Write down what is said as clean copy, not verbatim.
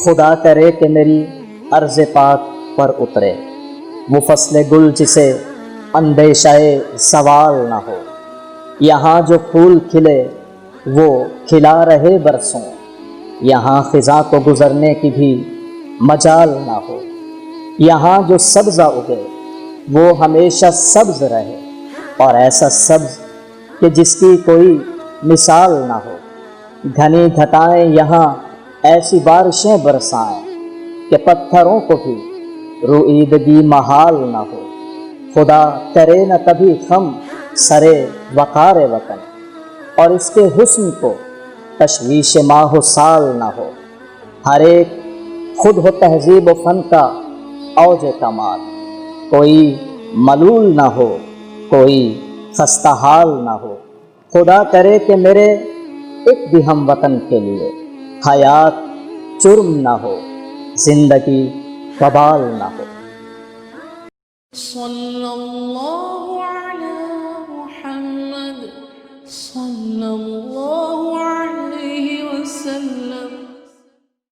خدا کرے کہ میری عرض پاک پر اترے وہ فصل گل جسے اندیشہ زوال نہ ہو، یہاں جو پھول کھلے وہ کھلا رہے برسوں، یہاں خزاں کو گزرنے کی بھی مجال نہ ہو، یہاں جو سبزہ اگے وہ ہمیشہ سبز رہے، اور ایسا سبز کہ جس کی کوئی مثال نہ ہو، گھنی گھٹائیں یہاں ایسی بارشیں برسائیں کہ پتھروں کو بھی روئیدگی محال نہ ہو، خدا کرے نہ کبھی خم سرے وقار وطن، اور اس کے حسن کو تشویش ماہ و سال نہ ہو، ہر ایک خود ہو تہذیب و فن کا اوج کمال، کوئی ملول نہ ہو کوئی خستہ حال نہ ہو، خدا کرے کہ میرے ایک بھی ہم وطن کے لیے حیات جرم نہ ہو، زندگی وبال نہ ہو۔ صلی اللہ علی محمد صلی اللہ علیہ وسلم۔